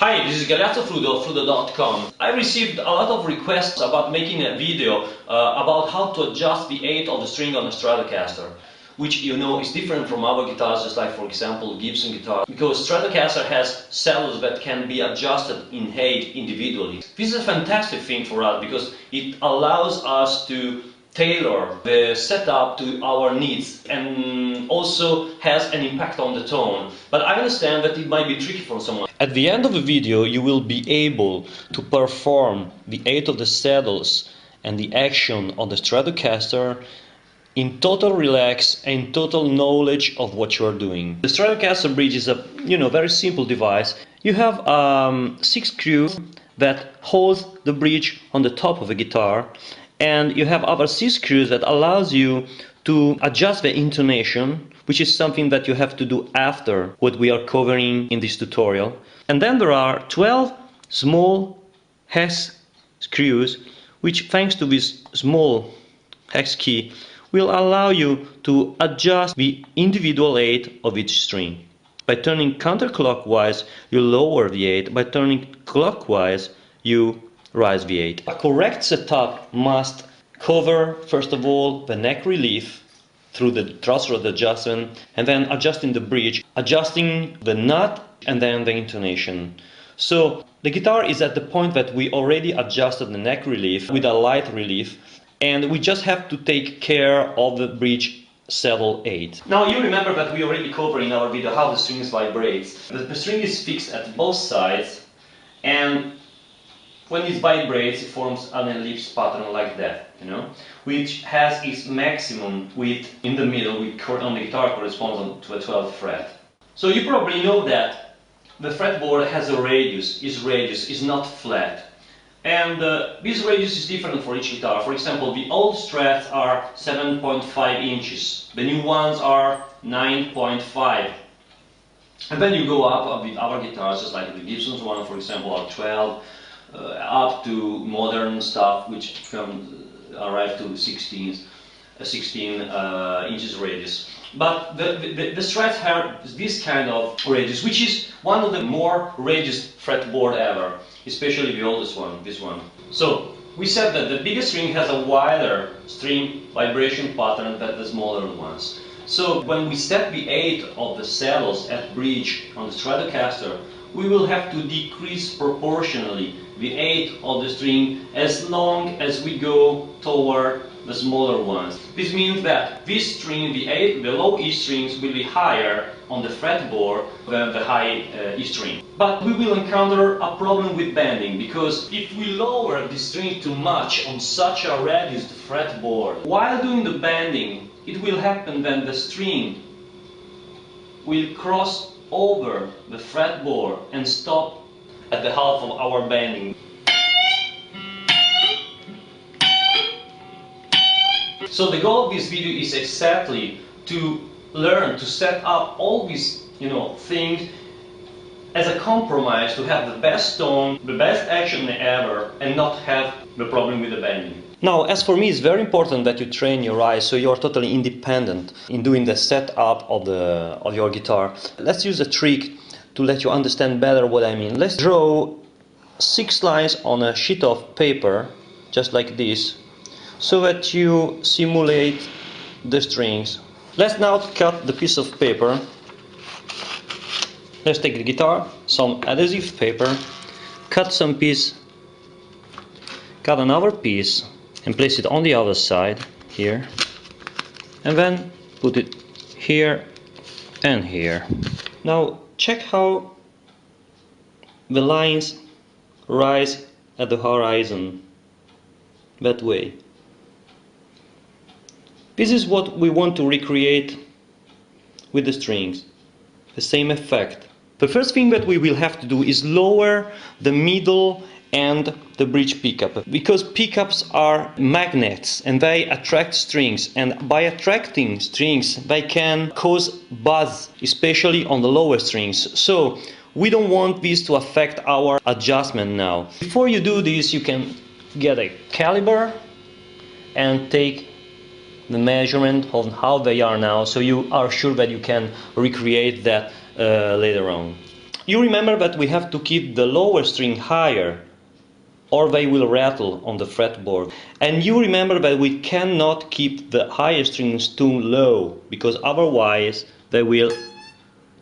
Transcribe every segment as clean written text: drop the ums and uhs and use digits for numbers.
Hi, this is frudua.com. I received a lot of requests about making a video about how to adjust the height of the string on a Stratocaster, which you know is different from other guitars, just like for example Gibson guitar, because Stratocaster has cellos that can be adjusted in height individually. This is a fantastic thing for us because it allows us to tailor the setup to our needs and also has an impact on the tone. But I understand that it might be tricky for someone. At the end of the video you will be able to perform the height of the saddles and the action on the Stratocaster in total relax and total knowledge of what you are doing. The Stratocaster bridge is a very simple device. You have 6 screws that hold the bridge on the top of the guitar, and you have other 6 screws that allows you to adjust the intonation, which is something that you have to do after what we are covering in this tutorial. And then there are 12 small hex screws, which thanks to this small hex key will allow you to adjust the individual height of each string. By turning counterclockwise, you lower the height. By turning clockwise, you rise the height. A correct setup must cover, first of all, the neck relief through the truss rod adjustment, and then adjusting the bridge, adjusting the nut, and then the intonation. So the guitar is at the point that we already adjusted the neck relief with a light relief, and we just have to take care of the bridge saddle height. Now you remember that we already covered in our video how the strings vibrates. The string is fixed at both sides, and when it vibrates it forms an ellipse pattern like that, which has its maximum width in the middle, which on the guitar corresponds to a 12th fret. So you probably know that the fretboard has a radius. Its radius is not flat. And this radius is different for each guitar. For example, the old Strats are 7.5 inches. The new ones are 9.5. And then you go up with other guitars, just like the Gibson's one, for example, are 12, up to modern stuff, which arrive to 16 inches radius. But the Strats have this kind of radius, which is one of the more radius fretboard ever, especially the oldest one, this one. So we said that the biggest string has a wider string vibration pattern than the smaller ones. So when we set the height of the saddles at bridge on the Stratocaster, we will have to decrease proportionally the height of the string as long as we go toward the smaller ones. This means that this string, the low E strings, will be higher on the fretboard than the high E string. But we will encounter a problem with bending, because if we lower the string too much on such a reduced fretboard, while doing the bending, it will happen that the string will cross over the fretboard and stop at the half of our bending. So the goal of this video is exactly to learn to set up all these things as a compromise to have the best tone, the best action ever, and not have the problem with the bending. Now, as for me, it's very important that you train your eyes so you're totally independent in doing the setup of your guitar. Let's use a trick to let you understand better what I mean. Let's draw 6 lines on a sheet of paper, just like this, so that you simulate the strings. Let's now cut the piece of paper. Let's take the guitar, some adhesive paper, cut some piece, cut another piece, and place it on the other side, here, and then put it here and here. Now check how the lines rise at the horizon, that way. This is what we want to recreate with the strings, the same effect. The first thing that we will have to do is lower the middle and the bridge pickup, because pickups are magnets and they attract strings, and by attracting strings they can cause buzz, especially on the lower strings. So we don't want this to affect our adjustment now. Before you do this, you can get a caliper and take the measurement of how they are now, so you are sure that you can recreate that later on. You remember that we have to keep the lower string higher, or they will rattle on the fretboard. And you remember that we cannot keep the higher strings too low, because otherwise they will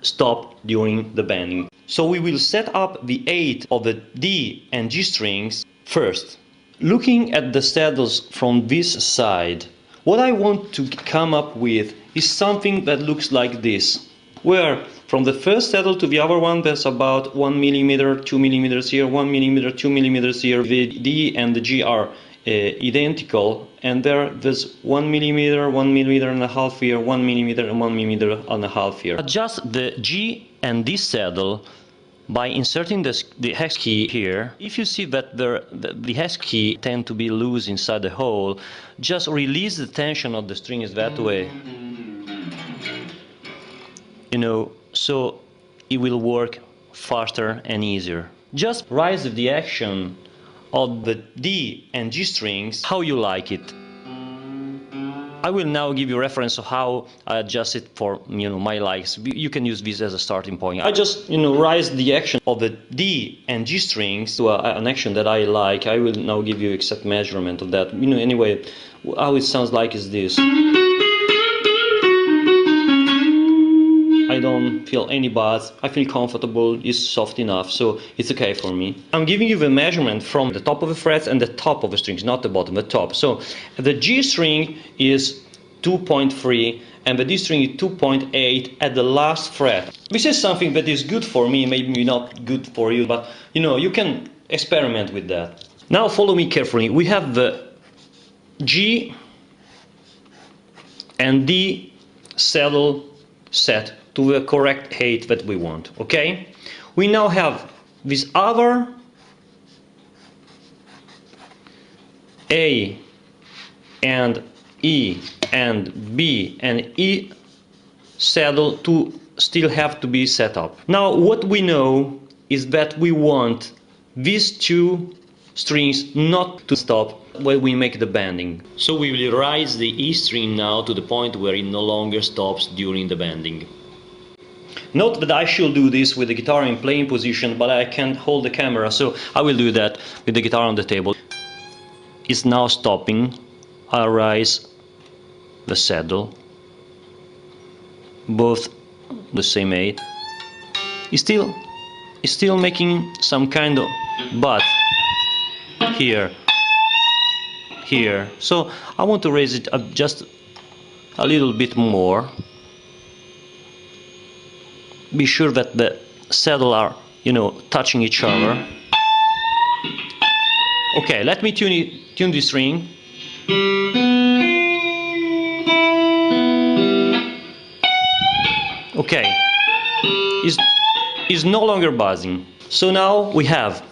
stop during the bending. So we will set up the 8 of the D and G strings first. Looking at the saddles from this side, what I want to come up with is something that looks like this, where from the first saddle to the other one there's about 1 millimeter, 2 millimeters here, 1 millimeter, 2 millimeters here. The D and the G are identical, and there's 1 millimeter, 1 and a half here, 1 millimeter and 1 millimeter and a half here. Adjust the G and D saddle by inserting the hex key here. If you see that the hex key tend to be loose inside the hole, just release the tension of the strings that way. You know, so it will work faster and easier. Just raise the action of the D and G strings how you like it. I will now give you a reference of how I adjust it for my likes. You can use this as a starting point. I just raise the action of the D and G strings to an action that I like. I will now give you exact measurement of that. Anyway, how it sounds like is this. I don't feel any buzz, I feel comfortable, it's soft enough, so it's okay for me. I'm giving you the measurement from the top of the frets and the top of the strings, not the bottom, the top. So the G string is 2.3 and the D string is 2.8 at the last fret. This is something that is good for me, maybe not good for you, but you can experiment with that. Now follow me carefully. We have the G and D saddle set to the correct height that we want, okay? We now have this other A and E and B and E saddle to still have to be set up. Now what we know is that we want these two strings not to stop when we make the bending. So we will raise the E string now to the point where it no longer stops during the bending. Note that I should do this with the guitar in playing position, but I can't hold the camera, so I will do that with the guitar on the table. It's now stopping. I raise the saddle, both the same 8. It's still making some kind of but here. So I want to raise it up just a little bit more. Be sure that the saddle are, touching each other. Okay, let me tune this string. Okay, is no longer buzzing. So now we have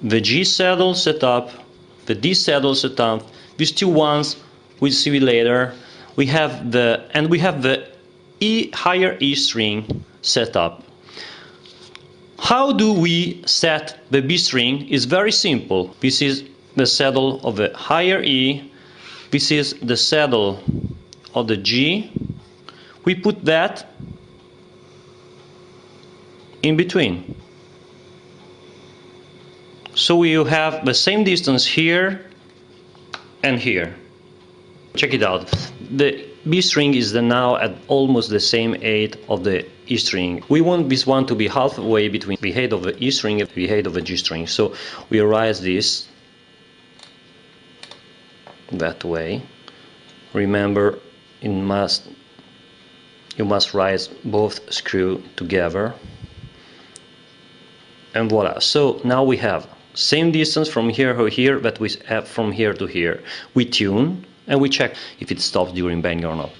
the G saddle set up, the D saddle set up. These two ones we'll see later. We have the E higher E string set up. How do we set the B string? Is very simple. This is the saddle of the higher E. This is the saddle of the G. We put that in between. So we have the same distance here and here. Check it out. The B string is now at almost the same height of the E string. We want this one to be halfway between the height of the E string and the height of the G string. So we raise this that way. Remember, you must raise both screws together. And voila. So now we have same distance from here to here that we have from here to here. We tune and we check if it stops during bending or not.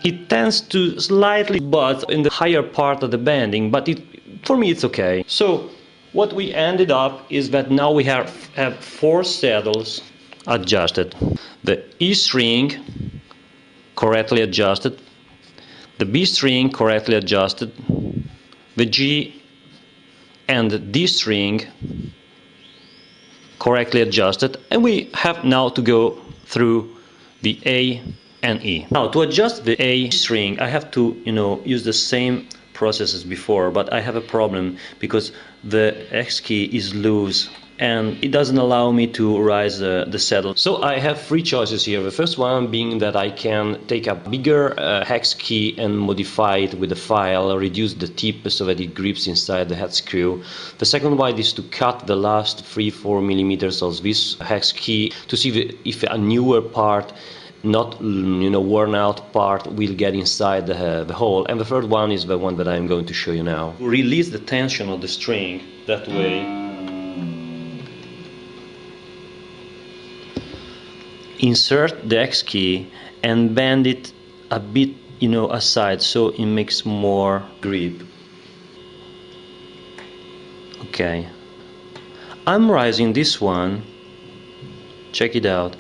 It tends to slightly buzz in the higher part of the bending, but for me it's okay. So what we ended up is that now we have 4 saddles adjusted. The E string correctly adjusted, the B string correctly adjusted, the G and the D string correctly adjusted, and we have now to go through the A and E. Now to adjust the A string I have to use the same process as before, but I have a problem because the X key is loose and it doesn't allow me to raise the saddle. So I have three choices here. The first one being that I can take a bigger hex key and modify it with a file, reduce the tip so that it grips inside the head screw. The second one is to cut the last 3-4 millimeters of this hex key to see if a newer part, not worn out part, will get inside the hole. And the third one is the one that I'm going to show you now. Release the tension of the string that way. Insert the X key and bend it a bit aside so it makes more grip. Okay, I'm raising this one, check it out,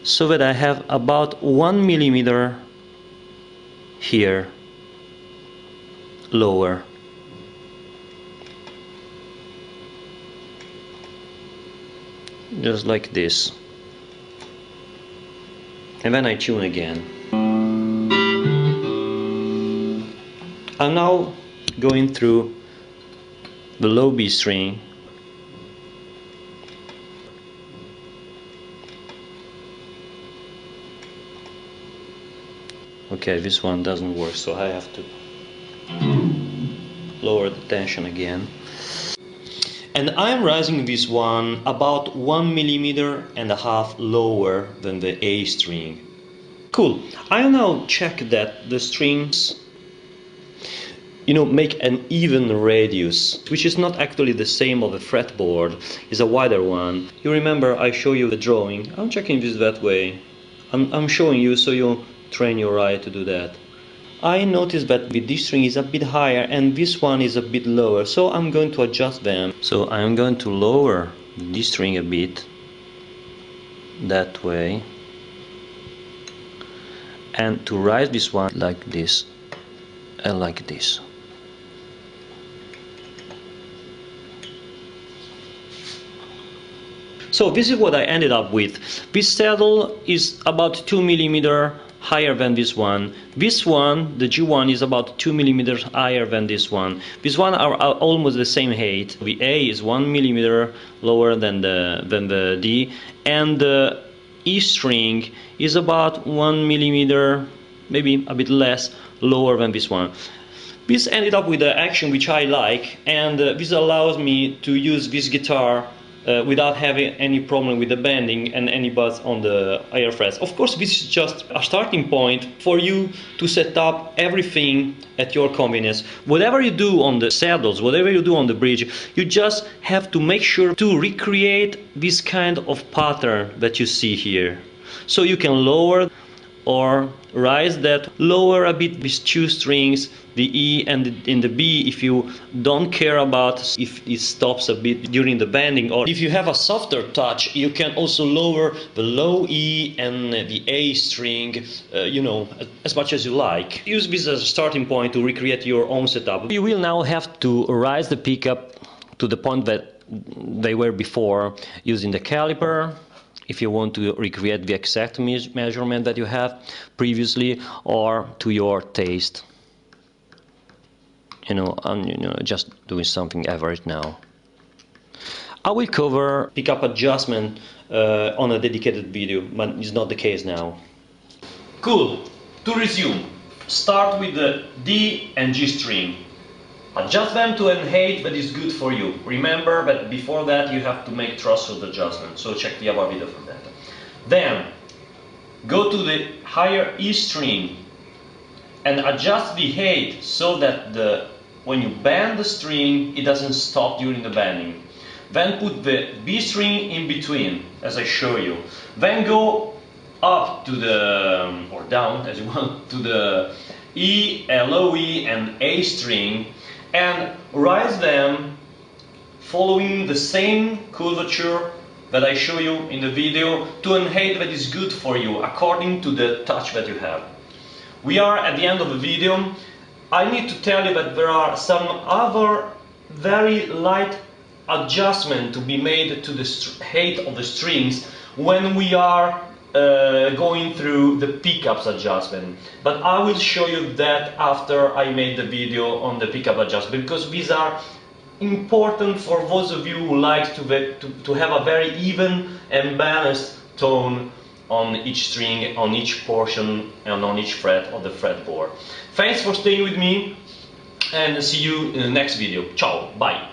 so that I have about 1 millimeter here lower. Just like this. And then I tune again. I'm now going through the low B string. Okay, this one doesn't work, so I have to lower the tension again. And I'm raising this one about 1.5 millimeters lower than the A string. Cool. I'll now check that the strings make an even radius, which is not actually the same of a fretboard, is a wider one. You remember I show you the drawing. I'm checking this that way. I'm showing you so you train your eye to do that. I noticed that the D string is a bit higher and this one is a bit lower, so I'm going to adjust them. So I'm going to lower the D string a bit, that way, and to raise this one like this and like this. So this is what I ended up with. This saddle is about 2 millimeters higher than this one. This one, the G1, is about 2 millimeters higher than this one. This one are almost the same height. The A is 1 millimeter lower than the D, and the E string is about 1 millimeter, maybe a bit less, lower than this one. This ended up with an action which I like, and this allows me to use this guitar without having any problem with the bending and any buzz on the air frets. Of course, this is just a starting point for you to set up everything at your convenience. Whatever you do on the saddles, whatever you do on the bridge, you just have to make sure to recreate this kind of pattern that you see here. So you can lower or raise that, lower a bit these two strings, the E and the B, if you don't care about if it stops a bit during the bending, or if you have a softer touch, you can also lower the low E and the A string, as much as you like. Use this as a starting point to recreate your own setup. You will now have to raise the pickup to the point that they were before using the caliper, if you want to recreate the exact measurement that you have previously, or to your taste. I'm just doing something average now. I will cover pickup adjustment on a dedicated video, but it's not the case now. Cool. To resume, start with the D and G string. Adjust them to an height that is good for you. Remember that before that you have to make threshold adjustment, so check the other video for that. Then go to the higher E string and adjust the height so that when you bend the string, it doesn't stop during the bending. Then put the B string in between, as I show you. Then go up to the, or down as you want, to the E, low E and A string, and raise them following the same curvature that I show you in the video to a height that is good for you according to the touch that you have. We are at the end of the video. I need to tell you that there are some other very light adjustment to be made to the height of the strings when we are going through the pickups adjustment, but I will show you that after I made the video on the pickup adjustment, because these are important for those of you who like to have a very even and balanced tone on each string, on each portion and on each fret of the fretboard. Thanks for staying with me and see you in the next video. Ciao, bye!